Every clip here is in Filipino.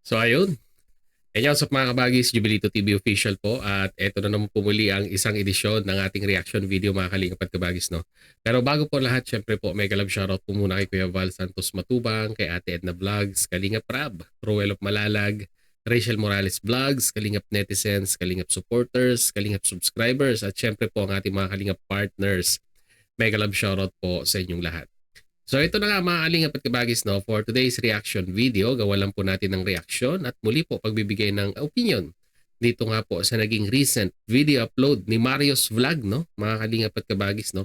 So ayun, what's up mga kabagis, Jubilito TV official po at eto na naman pumuli ang isang edisyon ng ating reaction video mga kalingap at kabagis, no? Pero bago po lahat, syempre po mega love shoutout po muna kay Kuya Val Santos Matubang, kay Ate Edna Vlogs, Kalingap Rab, Roel of Malalag, Rachel Morales Vlogs, Kalingap Netizens, Kalingap Supporters, Kalingap Subscribers at syempre po ang ating mga Kalingap Partners. Mega love shoutout po sa inyong lahat. So ito na nga mga kalingap at kabagis, no, for today's reaction video. Gawa lang po natin ng reaction at muli po pagbibigay ng opinion dito nga po sa naging recent video upload ni Marios Vlog, no, mga kalingap at kabagis, no.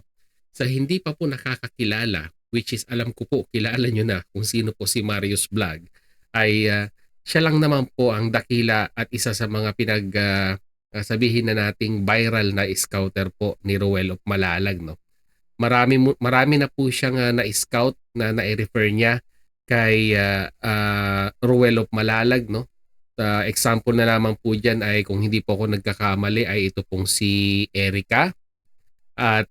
Sa hindi pa po nakakakilala, which is alam ko po kilala nyo na kung sino po si Marios Vlog, ay siya lang naman po ang dakila at isa sa mga sabihin na nating viral na scouter po ni Roel of Malalag, no. Marami na po siyang na-scout na na-refer niya kay Ruel of Malalag, no? Example na lamang po diyan ay kung hindi po ako nagkakamali ay ito pong si Erica at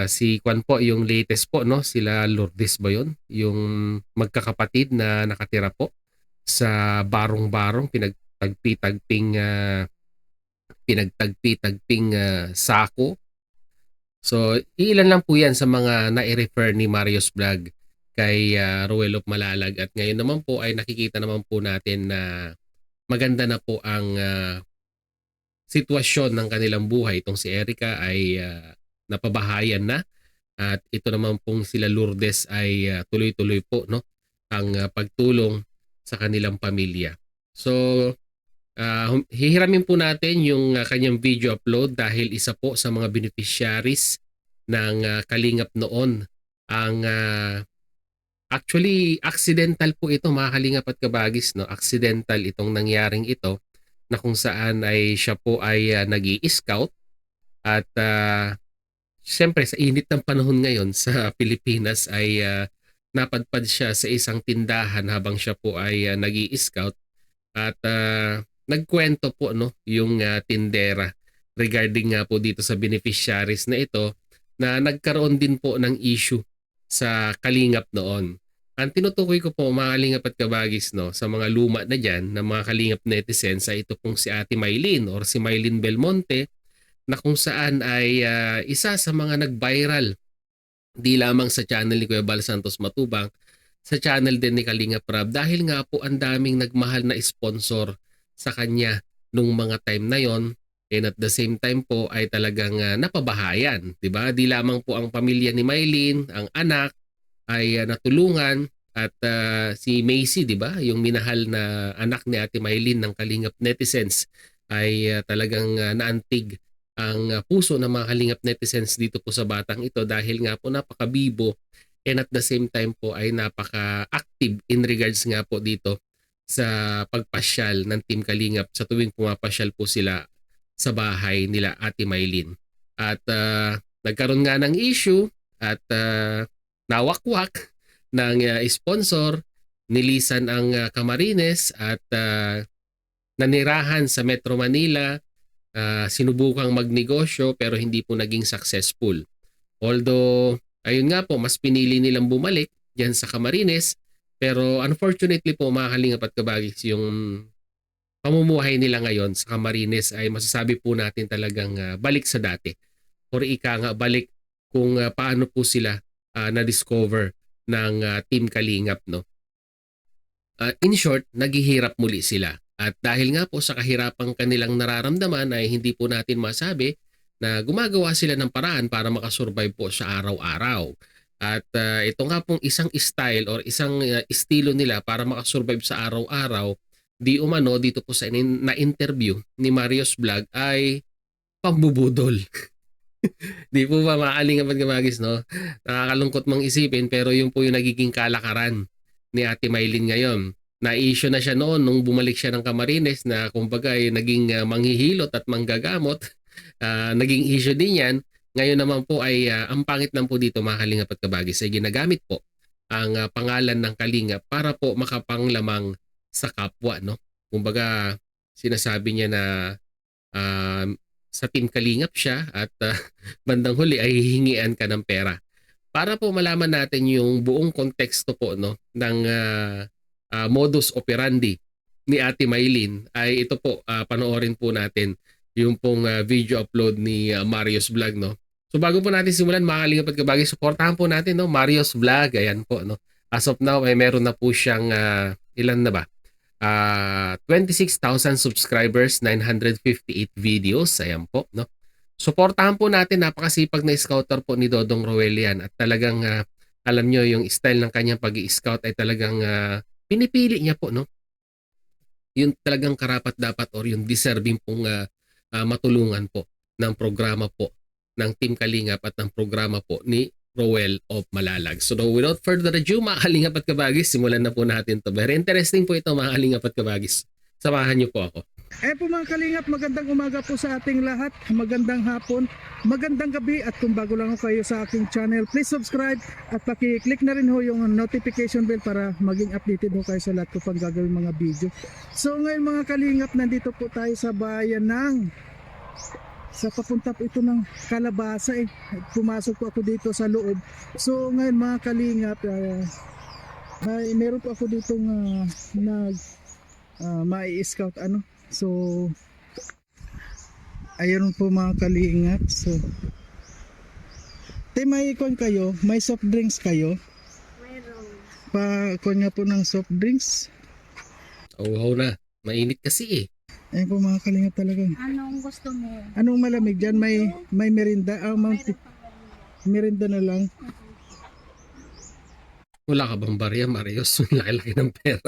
si Kwan po yung latest po, no? Sila Lourdes ba yun? Yung magkakapatid na nakatira po sa barong-barong pinagtagpi-tagping sako. So, ilan lang po yan sa mga na-refer ni Marios Vlog kay Ruel of Malalag. At ngayon naman po ay nakikita naman po natin na maganda na po ang sitwasyon ng kanilang buhay. Itong si Erica ay napabahayan na. At ito naman pong sila Lourdes ay tuloy-tuloy po, no, ang pagtulong sa kanilang pamilya. So, hihiramin po natin yung kanyang video upload dahil isa po sa mga beneficiaries ng Kalingap noon. Ang actually accidental po ito mga Kalingap at kabagis, no? Accidental itong nangyaring ito na kung saan ay siya po ay nag-i-scout at siyempre sa init ng panahon ngayon sa Pilipinas ay napadpad siya sa isang tindahan habang siya po ay nag-i-scout at nagkwento po, no, yung tindera regarding nga po dito sa beneficiaries na ito na nagkaroon din po ng issue sa Kalingap noon. Ang tinutukoy ko po mga Kalingap at kabagis, no, sa mga luma na dyan na mga Kalingap netizens ay ito pong si Ate Mylene or si Mylene Belmonte na kung saan ay isa sa mga nag-viral di lamang sa channel ni Kuya Val Santos Matubang, sa channel din ni Kalingap Rab dahil nga po ang daming nagmahal na sponsor sa kanya nung mga time na yon, and at the same time po ay talagang napabahayan, 'di ba? Di lamang po ang pamilya ni Mylene, ang anak ay natulungan at si Macy, 'di ba? Yung minahal na anak ni Ate Mylene ng Kalingap netizens ay talagang naantig ang puso ng mga Kalingap netizens dito po sa batang ito dahil nga po napakabibo and at the same time po ay napaka-active in regards nga po dito sa pagpasyal ng Team Kalingap sa tuwing pumapasyal po sila sa bahay nila Ate Mylene. At nagkaroon nga ng issue at nawakwak ng sponsor, nilisan ang Camarines at nanirahan sa Metro Manila, sinubukang magnegosyo pero hindi po naging successful. Although, ayun nga po, mas pinili nilang bumalik dyan sa Camarines. Pero unfortunately po mga Kalingap at kabagis, yung pamumuhay nila ngayon sa Camarines ay masasabi po natin talagang balik sa dati. Or ika nga balik kung paano po sila na-discover ng Team Kalingap, no? In short, naghihirap muli sila. At dahil nga po sa kahirapang kanilang nararamdaman ay hindi po natin masabi na gumagawa sila ng paraan para makasurvive po sa araw-araw. At ito nga pong isang style or isang estilo nila para makasurvive sa araw-araw, di umano dito po sa na-interview ni Marios Vlog ay pambubudol. Di po ba maaling kapag gamagis, no? Nakakalungkot mang isipin pero yung po yung nagiging kalakaran ni Ate Mylene ngayon. Na-issue na siya noon nung bumalik siya ng Camarines na kumbaga ay naging manghihilot at manggagamot. Naging issue din yan. Ngayon naman po ay ang pangit lang po dito mga Kalingap at kabagis ay ginagamit po ang pangalan ng Kalingap para po makapanglamang sa kapwa, no? Kumbaga sinasabi niya na sa Team Kalingap siya at bandang huli ay hihingian ka ng pera. Para po malaman natin yung buong konteksto po, no, ng modus operandi ni Ate Maylin ay ito po, panoorin po natin yung pong video upload ni Marius Vlog, no. So bago po natin simulan, mga kalingap at kabagi, suportahan po natin, no, Marius Vlog. Ayan po, no. As of now ay meron na po siyang ilan na ba? 26,000 subscribers, 958 videos. Ayan po, no. Suportahan po natin, napakasipag na scouter po ni Dodong Roel yan, at talagang alam nyo yung style ng kanyang pag-i-scout ay talagang pinipili niya po, no, yung talagang karapat dapat or yung deserving pong matulungan po ng programa po ng Team Kalingap at ng programa po ni Roel of Malalag. So without further ado, mga Kalingap at Kabagis, simulan na po natin to. Very interesting po ito, mga Kalingap at Kabagis. Samahan niyo po ako. Po mga kalingap, magandang umaga po sa ating lahat, magandang hapon, magandang gabi, at kung bago lang ho kayo sa aking channel, please subscribe at paki-click na rin ho yung notification bell para maging updated ho kayo sa lahat ko pang gagawin mga video. So ngayon mga kalingap, nandito po tayo sa bayan ng papunta po ito ng Kalabasa Pumasok po ako dito sa loob. So ngayon mga kalingap, meron po ako dito mai-scout So ayun po mga kalingap. So may ikon kayo, may soft drinks kayo? Mayroon. Pa-ikon nga po ng soft drinks. Wow na, mainit kasi Ayun po mga kalingap talaga. Anong gusto mo? Anong malamig dyan? May merinda? Mayroon pang Merinda na lang. Wala ka bang barya, Marius? Laki-laki ng pera.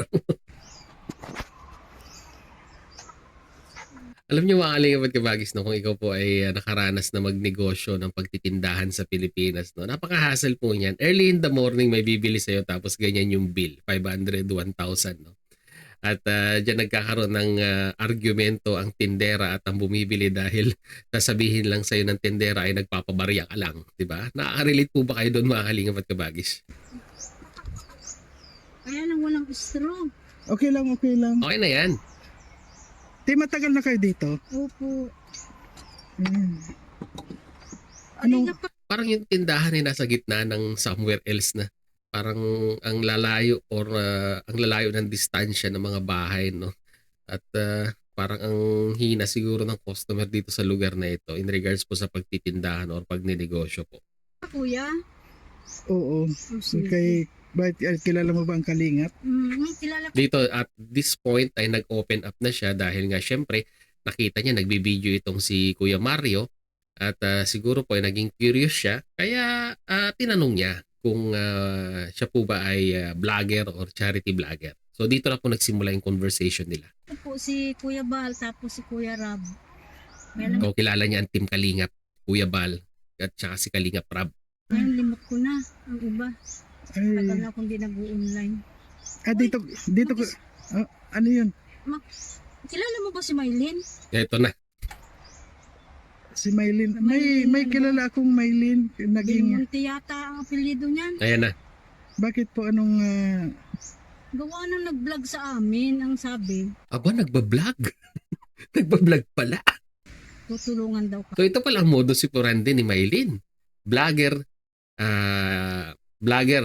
Alam niyo, mga Kalingap at Kabagis, no, kung ikaw po ay nakaranas na magnegosyo ng pagtitindahan sa Pilipinas, no, napaka-hassle po niyan. Early in the morning may bibili sa'yo, tapos ganyan yung bill, 500, 1,000. No? At dyan nagkakaroon ng argumento ang tindera at ang bumibili dahil sasabihin lang sa'yo ng tindera ay nagpapabarya ka lang. Diba? Nakaka-relate po ba kayo doon, mga Kalingap at Kabagis? Kaya lang walang straw. Okay lang, okay lang. Okay na yan. Matagal na kayo dito? Opo. Anong- Parang yung tindahan ay nasa gitna ng somewhere else na. Parang ang lalayo or ang lalayo ng distansya ng mga bahay, no. At parang ang hina siguro ng customer dito sa lugar na ito in regards po sa pagtitindahan or pagninegosyo po. Kuya? Oo. Oh, sige. Okay. Bakit kilala mo ba ang kalingap? Kilala ko. Dito at this point ay nag-open up na siya dahil nga syempre nakita niya nagbibideo itong si Kuya Mario at siguro po ay naging curious siya kaya tinanong niya kung siya po ba ay vlogger or charity vlogger. So dito na po nagsimula yung conversation nila. Ito po si Kuya Bal, tapos si Kuya Rab. So kilala niya ang Team Kalingap, Kuya Bal at saka si Kalingap Rab. Ngayon limot ko na ang iba. Tagal Ay, na akong di nag-online. dito ko. Ano yun? Kilala mo ba si Maylin? Ito na. Si Maylin. May kilala akong Maylin. Naging, Dimonte yata ang apelyido niyan. Ayan na. bakit po anong... Gawa nang nag-vlog sa amin, ang sabi. Aba, nagbablog. Nagbablog pala. Tutulungan daw ka. So ito pala ang modus operandi ni Maylin. Vlogger,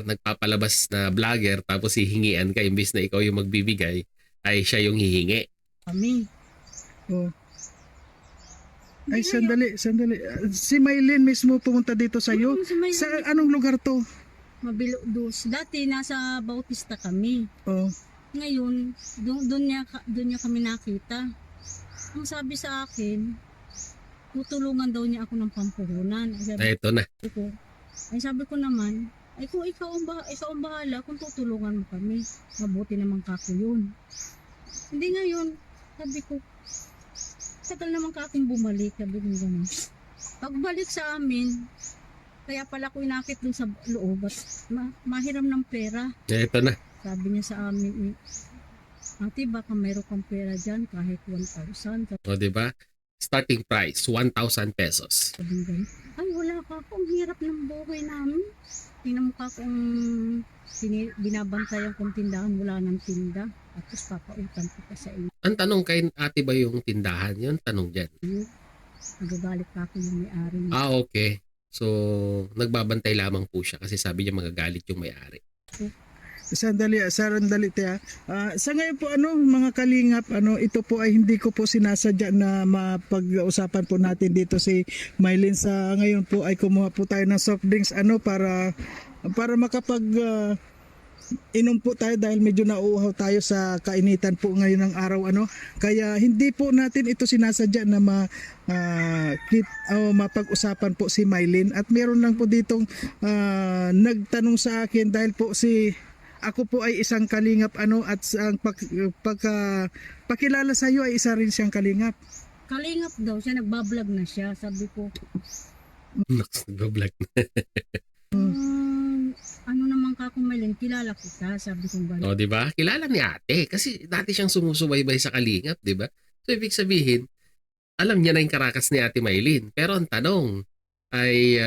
nagpapalabas na vlogger tapos hihingian ka imbis na ikaw yung magbibigay ay siya yung hihingi. Kami. Oh. Ay, sandali. Si Maylin mismo pumunta dito sa iyo. Si Maylin. Sa anong lugar to? Mabilo dos. Dati nasa Bautista kami. Oh. Ngayon, doon niya kami nakita. Ang sabi sa akin, tutulungan daw niya ako ng pampuhunan. Ito na. Sabi ko naman, ay kung ikaw ang bahala, kung tutulungan mo kami, mabuti naman kako yun. Hindi ngayon, sabi ko, tagal naman kakong bumalik, sabi ko gano'n. Pagbalik sa amin, kaya pala ko inakit dun sa loob at mahiram ng pera. Ito na. Sabi niya sa amin, ate baka mayroon kang pera dyan kahit 1,000. O, diba? Starting price, 1,000 pesos. Sabi niya, ay wala ka akong hirap ng buhay namin. Tingnan mo ka kung binabantayan kong tindahan, wala ng tinda. At tapos papautang ko pa sa iyo. Ang tanong kay ate ba yung tindahan? Yun, tanong dyan. Nagagalit pa ako yung may-ari niya. Okay. So, nagbabantay lamang po siya kasi sabi niya magagalit yung may-ari. Sandali tiya. Sa ngayon po mga kalingap, ito po ay hindi ko po sinasadya na mapag-usapan po natin dito si Mylene. Sa ngayon po ay kumuha po tayo ng soft drinks para makapag inom po tayo dahil medyo nauuhaw tayo sa kainitan po ngayon ng araw kaya hindi po natin ito sinasadya na mapag-usapan po si Mylene. At meron lang po ditong nagtanong sa akin dahil po ako po ay isang kalingap at ang pakilala sa iyo ay isa rin siyang kalingap. Kalingap daw siya, nagbablog na siya. Sabi ko, Nag-vlog na. ano naman ka kung Mylene, kilala kita. Sabi ko gano'n. O, di ba? Kilala ni ate. Kasi dati siyang sumusubaybay sa kalingap, di ba? So, ibig sabihin, alam niya na yung karakas ni ate Mylene. Pero ang tanong ay,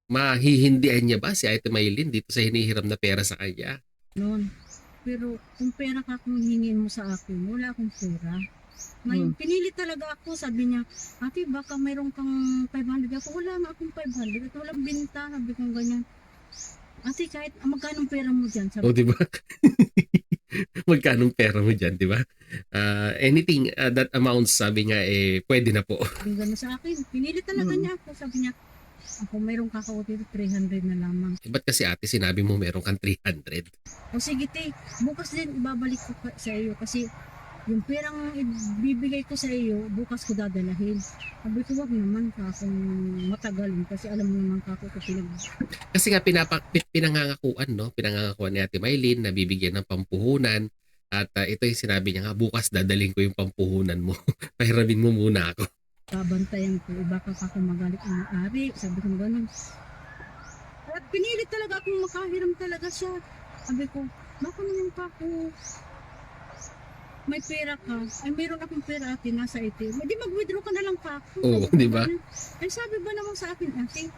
mahihindihan niya ba si ate Mylene dito sa hinihiram na pera sa kanya? Noon. Pero kung pera ka kung hingin mo sa akin, wala akong pera. Ngayon, pinili talaga ako. Sabi niya, ate, baka mayroon kang 500. Ako, wala nga akong 500. At walang binta. Sabi ko ganyan. Ate, kahit magkano pera mo dyan? Sabi O, di ba? Magkano pera mo dyan, di ba? Anything that amounts, sabi nga, pwede na po. ko gano'n sa akin. Pinili talaga niya ako. Sabi niya, ako mayroong kakauti 300 na lamang. Ba't kasi ate sinabi mo meron kang 300? O sige, te, bukas din ibabalik ko sa iyo kasi yung perang ibibigay ko sa iyo, bukas ko dadalahin. Sabi ko, wag naman ka kung matagalin kasi alam mo naman ka ako Kasi nga pinangangakuan, no? Pinangangakuan ni ate Mylene na bibigyan ng pampuhunan. At ito yung sinabi niya nga, bukas dadaling ko yung pampuhunan mo. Pahiramin mo muna ako. babantayan ko, baka ako magalit ang ari. Sabi ko gano'n. At pinilit talaga akong makahiram talaga siya. Sabi ko, baka naman pa ako may pera ka. Ay, mayroon akong pera ate, nasa ATM. Hindi mag-withdraw ka na lang pa ako. Oo, di ba? Ay, sabi ba naman sa akin, ate,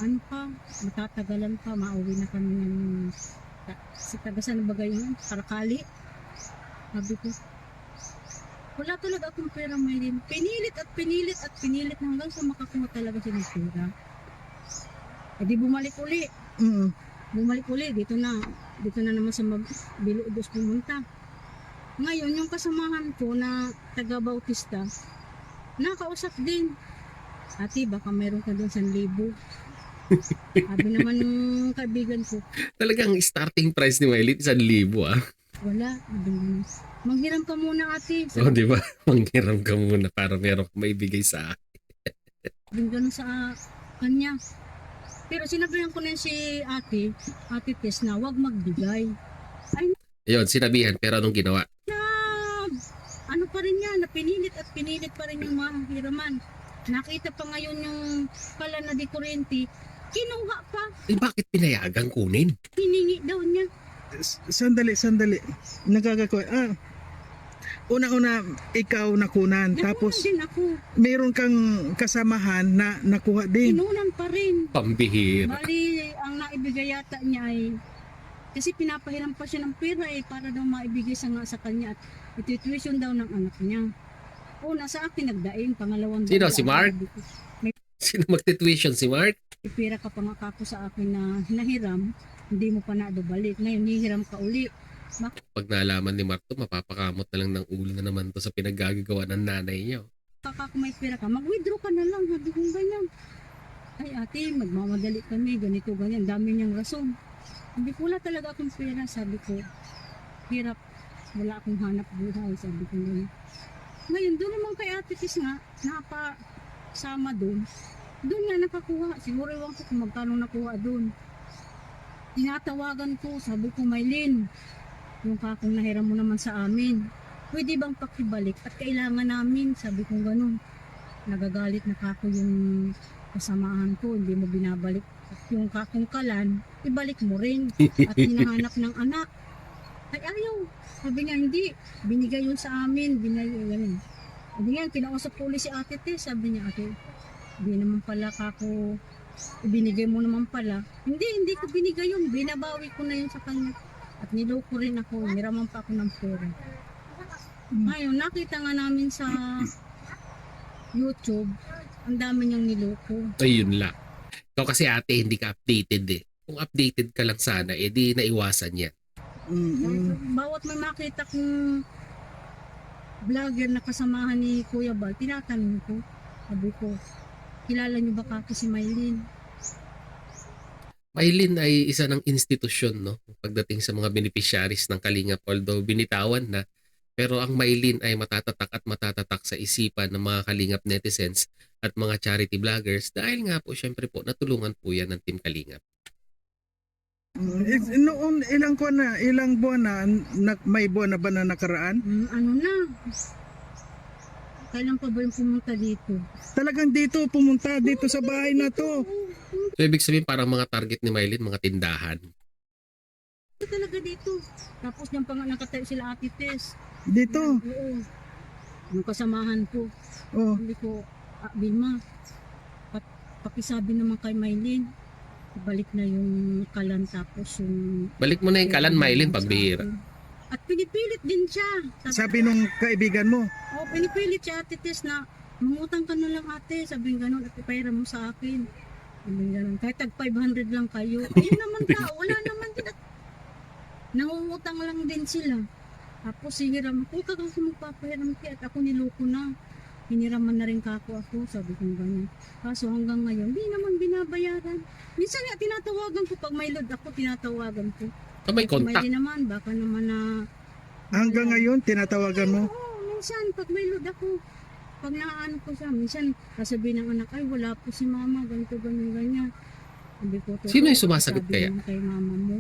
ano pa, matatagalan pa, mauwi na kami ng si tagasan na bagay yun, Karakali. Sabi ko, wala talaga akong pera, Mylene. Pinilit at pinilit at pinilit hanggang sa makakuha talaga siya ng pera. Eh di bumalik uli. Bumalik uli, dito na naman sa Biludos pumunta. Ngayon, yung kasamahan ko na taga-Bautista, nakausap din. Ate, baka meron ka doon 1,000. Sabi naman ng kaibigan ko, Talagang starting price ni Mylene, 1,000 ah. wala. Sabi naman, manghiram ka muna ate. O, di ba? Manghiram ka muna para meron kang maibigay sa akin. Sabi ganun sa kanya. Pero sinabihan ko na si ate Tess na wag magbigay. Ayun, sinabihan, pero anong ginawa? Ano pa rin yan, pinilit at pinilit pa rin yung mga hiraman. Nakita pa ngayon yung pala na di kuryente, kinuha pa, Bakit pinayagang kunin? hiningi daw niya. Sandali. Nagkakakoy. Una ikaw nakunan. Nakuha Tapos din ako, meron kang kasamahan na nakuha din. kinunan pa rin. Pambihira. Bali, ang naibigay yata niya ay, kasi pinapahiram pa siya ng pera para daw maibigay sa kanya at itutuition daw ng anak niya. Una sa akin nagdaing, pangalawang Sino, daw si ako, Mark? sabi ko, Sino magtituition? Si Mark? may pera ka pa nga kako sa akin na nahiram, hindi mo pa nadobalik. Ngayon, hihiram ka uli. Pag nalaman ni Mark to, mapapakamot na lang ng ulo na naman to sa pinaggagawa ng nanay niya. Kaka kung may pera ka, mag-withdraw ka na lang. Sabi ko ganyan. Ay ate, magmamadali kami, ganito, ganyan. Dami niyang rason. Hindi ko wala talaga akong pera. Sabi ko, hirap. Wala akong hanap buhay. Sabi ko ganyan. Ngayon, doon naman kay Ate Tis nga, napasama doon. Doon nga nakakuha. Siguro ewan ko kung magkano nakuha doon. Tinatawagan ko, sabi ko, Mylene, yung kakong nahiram mo naman sa amin, pwede bang pakibalik at kailangan namin, sabi ko ganun. Nagagalit na kako yung kasamahan ko, hindi mo binabalik. At yung kakong kalan, ibalik mo rin. At hinahanap ng anak. Ay ayaw. Sabi nga hindi, binigay yun sa amin, ganun. Sabi nga, kinausap ko ulit si Ate Tess, sabi niya, ate, hindi naman pala kako, binigay mo naman pala. Hindi ko binigay yun, binabawi ko na yun sa kanya. At niloko rin ako, niraman pa ako ng pera. Ngayon, nakita nga namin sa YouTube, ang dami niyang niloko. Ayun lang. Ikaw kasi ate, hindi ka updated eh. Kung updated ka lang sana, di naiwasan yan. Bawat may makita kong vlogger na kasamahan ni Kuya Bal, tinatanong ko, sabi ko, kilala niyo ba kako si Maylin? Maylin ay isa ng institusyon, no? Pagdating sa mga beneficiaries ng Kalingap, although binitawan na, pero ang Maylin ay matatatak sa isipan ng mga Kalingap netizens at mga charity vloggers dahil nga po, syempre po, natulungan po yan ng Team Kalingap. Noon, ilang buwan na, may buwan na ba na nakaraan? Ano na? Kailan pa ba yung pumunta dito? Talagang dito, pumunta dito sa bahay na to. So, ibig sabihin parang mga target ni Maylin, mga tindahan. Ito talaga dito. Tapos niyang nakatayo sila Ate Tess. Dito. Oo. Yung kasamahan ko. Oh. Sabi ko, Vilma, pakisabi naman kay Maylin. Balik na yung kalan tapos yung... Balik mo na yung kalan, Maylin, pambihira. At pinipilit din siya. Sabi nung kaibigan mo. Oh, pinipilit siya Ate Tess na mangutang ka na lang ate. Sabi nga ganun, at ipahira mo sa akin. Sabi nga ganun, kahit tag 500 lang kayo. Ayun naman tao, wala naman din. Nangungutang lang din sila. Tapos hihiram, kung kag ako magpapahiram kaya at ako niloko na. Hiniraman na rin kako ako, sabi ko ganyan. Kaso hanggang ngayon, di naman binabayaran. Minsan nga tinatawagan ko, pag may load ako, tinatawagan ko. So, may contact. May naman, baka naman na... Hanggang ngayon, tinatawagan mo. Oo, minsan, pag may load ako, pag nakaano ko siya, minsan, sasabihin ng anak, ay wala po si mama, ganito, ganyan. Sabi ko, Sino yung sumasagot sabi kaya? naman kay mama mo,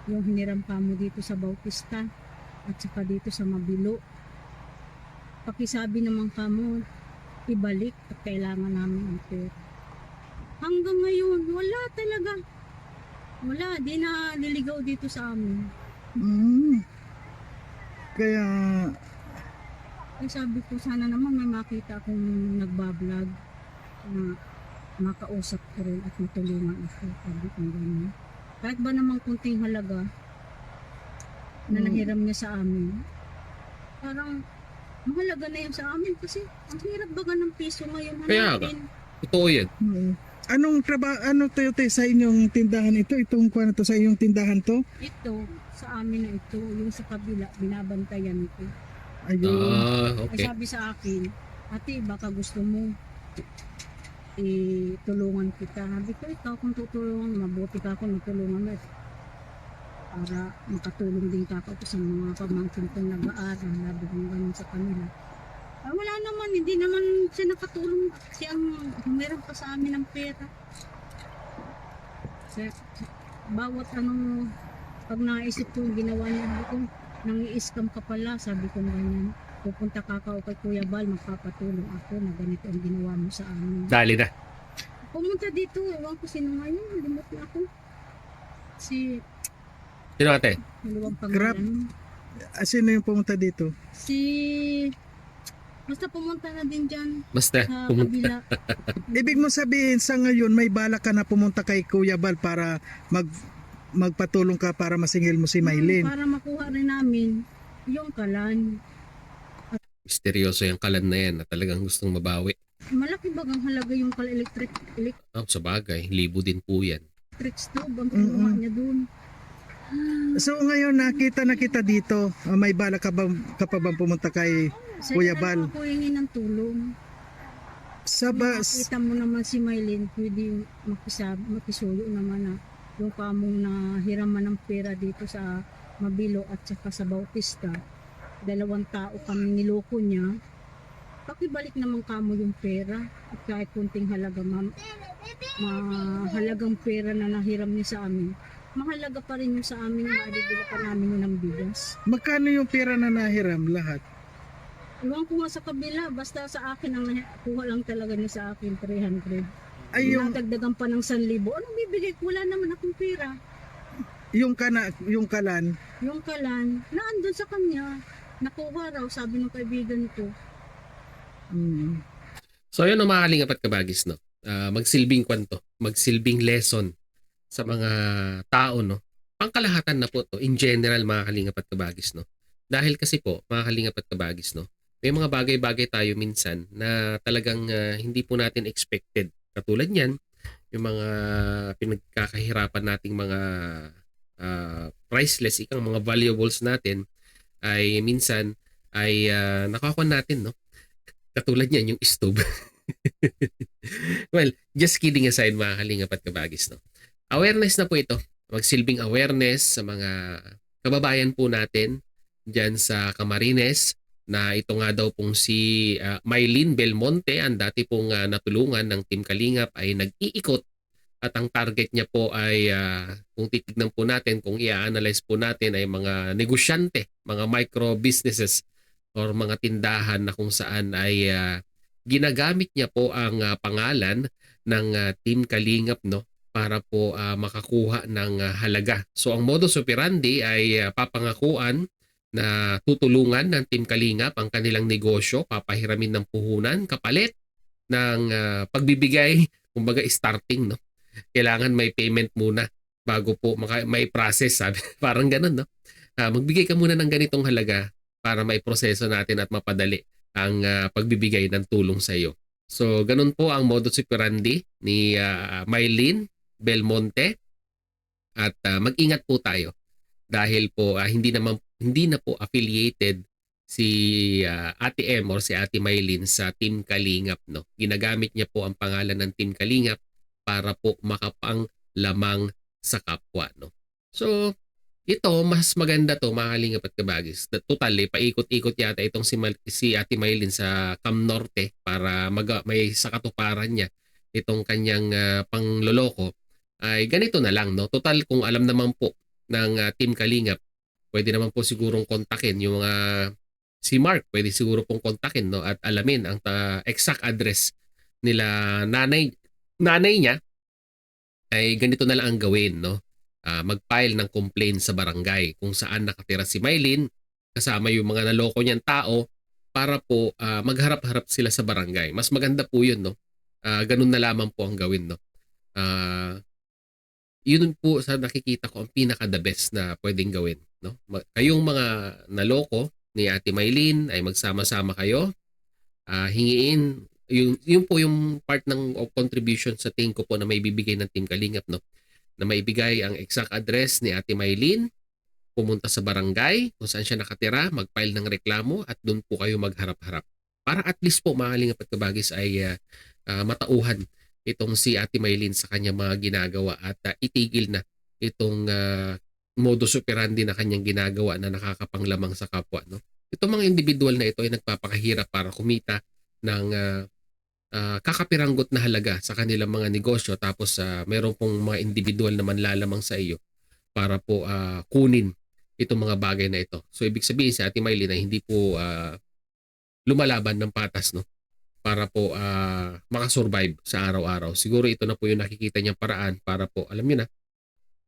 yung hiniram pa mo dito sa Bautista, at saka dito sa Mabilo. Pakisabi naman kamo, ibalik at kailangan namin ang pera. Hanggang ngayon, wala talaga. Wala, di na liligaw dito sa amin. Kaya, Ay sabi ko, sana naman may makita akong nagbablog na makausap ko rin at matulungan ako. Sabi ko ganyan. Kahit ba namang kunting halaga na nahiram niya sa amin, parang mahalaga na yun sa amin kasi ang hirap baga ng piso ngayon. Kaya nga. Totoo yan. anong trabaho, ano to sa inyong tindahan ito? Itong kuha na to sa inyong tindahan to? Ito, sa amin na ito, yung sa kabila, binabantayan ko. Ayun. Ay Okay. sabi sa akin, ate baka gusto mo tulungan kita. Sabi ko, ikaw kung tutulungan, mabuti ka kung natulungan mo. Para makatulong din ka ako sa mga pamangkin kong nag-aaral, labi kong ganun sa kanila. Ay, wala naman, hindi naman siya nakatulong. Siya ang humirap pa sa amin ng pera. Bawat pag naisip ko yung ginawa niya, sabi ko, nang-i-scam ka pala, sabi ko ganyan. Pupunta ka kay Kuya Bal, magpapatulong ako na ganito ang ginawa mo sa amin. Dali na. Pumunta dito, ewan ko sino ngayon, limot na ako. Sino ate? Maluwang Grab. pangalan. Sino yung pumunta dito? Basta pumunta na din dyan Basta, sa pumunta. kabila. Ibig mo sabihin sa ngayon may balak ka na pumunta kay Kuya Bal para magpatulong ka para masingil mo si Maylin. Para makuha rin namin yung kalan. Misteryoso yung kalan na yan na talagang gustong mabawi. Malaki bagang halaga yung electric Sa bagay, libo din po yan. stove ang kinuha niya dun. So ngayon nakita na kita dito, may balak ka pa bang pumunta kay Kuya Bal? Ako hingin ng tulong. Sa Makita mo naman si Maylin, pwede makisuyo naman na yung kamong nahiraman ng pera dito sa Mabilo at saka sa Bautista. 2 tao kami niloko niya. Pakibalik naman kamo yung pera at kahit kunting halaga, mahalagang pera na nahiram niya sa amin. Mahalaga pa rin yung sa amin, maibibili pa namin yun ng bigas. magkano yung pera na nahiram lahat? Iwan ko nga sa kabila, basta sa akin ang kuha lang talaga niya sa akin, 300. Ay yung Nadagdagan pa ng 1,000. Anong bibigay ko? Wala naman akong pera. yung kalan. Yung kalan, naandun sa kanya. Nakuha raw, sabi ng kaibigan ko. So yun ang mga kalingap at kabagis, no? Magsilbing kwento, magsilbing lesson sa mga tao, no? Pangkalahatan na po to, in general mga kalingap at kabagis, no? Dahil kasi po, mga kalingap at kabagis, no? May mga bagay-bagay tayo minsan na talagang hindi po natin expected. Katulad niyan, yung mga pinagkakahirapan nating mga priceless, ikang mga valuables natin ay minsan ay nakukuha natin, no? Katulad niyan, yung stove. Well, just kidding aside mga kalingap at kabagis, no? Awareness na po ito. Magsilbing awareness sa mga kababayan po natin dyan sa Camarines na ito nga daw pong si Mylene Belmonte, ang dati pong natulungan ng Team Kalingap, ay nag-iikot at ang target niya po ay kung titignan po natin, kung i-analyze po natin ay mga negosyante, mga micro businesses or mga tindahan na kung saan ay ginagamit niya po ang pangalan ng Team Kalingap, no, para po makakuha ng halaga. So ang modus operandi ay papangakuan na tutulungan ng Team Kalingap ang kanilang negosyo, papahiramin ng puhunan kapalit ng pagbibigay, kumbaga starting, no. Kailangan may payment muna bago po may process, sabi. Parang ganun, no. Magbigay ka muna ng ganitong halaga para maiproseso natin at mapadali ang pagbibigay ng tulong sa iyo. So, ganun po ang modus operandi ni Mylene Belmonte at mag-ingat po tayo dahil po hindi na po affiliated si Ate M or si Ate Mylene sa Team Kalingap, no. Ginagamit niya po ang pangalan ng Team Kalingap para po makapanglamang sa kapwa, no. So, ito, mas maganda to mga kalingap at kabagis. Total, paikot-ikot yata itong si Ate Mylene sa Cam Norte para may sakatuparan niya itong kanyang pangloloko. Ay ganito na lang, no. Total, kung alam naman po ng Team Kalingap, pwede naman po sigurong kontakin yung si Mark, pwede siguro pong kontakin, no, at alamin ang exact address nila nanay niya. Ay ganito na lang ang gawin, no. Mag-file ng complaint sa barangay kung saan nakatira si Mylene kasama yung mga naloko niyang tao para po magharap-harap sila sa barangay. Mas maganda po yun, no. Ganun na lamang po ang gawin, no. Yun po sa nakikita ko ang pinaka the best na pwedeng gawin, no. Kayong mga naloko ni Ate Mylene ay magsama-sama kayo, hingiin yung po yung part ng contribution sa tingin ko po na may bibigay ng Team Kalingap, no, na maibigay ang exact address ni Ate Mylene, pumunta sa barangay kung saan siya nakatira, mag-file ng reklamo at doon po kayo magharap-harap. Para at least po mga kalingap at kabagis ay matauhan itong si Ate Mylene sa kanyang mga ginagawa at itigil na itong modus operandi na kanyang ginagawa na nakakapanglamang sa kapwa, no. Itong mga individual na ito ay nagpapakahirap para kumita ng kakapiranggot na halaga sa kanilang mga negosyo tapos meron pong mga individual na manlalamang sa iyo para po kunin itong mga bagay na ito. So ibig sabihin si Ate Mylene ay hindi po lumalaban ng patas, no, para po makasurvive sa araw-araw. Siguro ito na po yung nakikita niyang paraan para po, alam niyo na,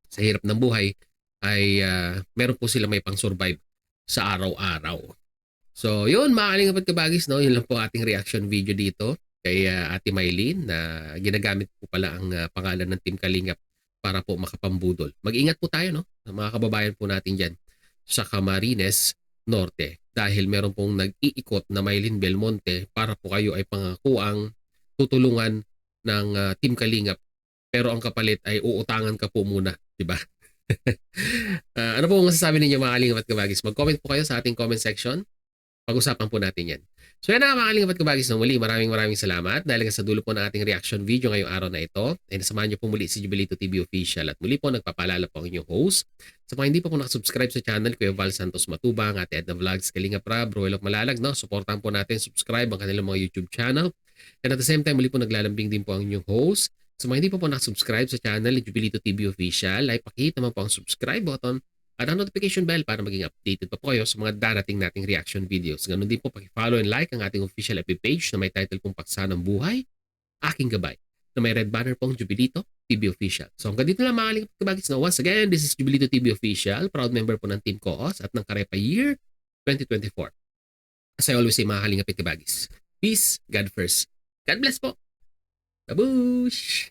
sa hirap ng buhay ay meron po sila may pang-survive sa araw-araw. So yun mga kalingap at kabagis, no, yun lang po ating reaction video dito kay Ate Mylene na ginagamit po pala ang pangalan ng Team Kalingap para po makapambudol. Mag-ingat po tayo, no, sa mga kababayan po natin dyan sa Camarines Norte dahil meron pong nag-iikot na Mylene Belmonte para po kayo ay pangakuang tutulungan ng Team Kalingap pero ang kapalit ay uutangan ka po muna, di ba? Ano po masasabi ninyo mga kalingap at kabagis? Mag-comment po kayo sa ating comment section. Pag-usapan po natin yan. So yan na mga kalingap at kabagis na muli. Maraming salamat dahil sa dulo po ng ating reaction video ngayong araw na ito. Ay nasamahan niyo po muli si Jubilito TV Official at muli po nagpapalala po ang inyong host. Sa mga hindi pa po nakasubscribe sa channel, Kuya Val Santos Matubang, Ate Edna Vlogs, Kalingap Rab, Roelok Malalag, no? Supportan po natin, subscribe ang kanilang mga YouTube channel. And at the same time, muli po naglalambing din po ang inyong host. Sa mga hindi pa po nakasubscribe sa channel ni Jubilito TV Official, ay pakihit naman po ang subscribe button at ang notification bell para maging updated pa po kayo sa mga darating nating reaction videos. Ganun din po paki-follow and like ang ating official FB page na may title pong Paksa ng Buhay, Aking Gabay, na may red banner pong Jubilito TV Official. So hanggang dito lang mga kalingap kabagis na once again, this is Jubilito TV Official, proud member po ng Team Coos at ng Karepa Year 2024. As I always say mga kalingap kabagis, peace, God first. God bless po. Babush!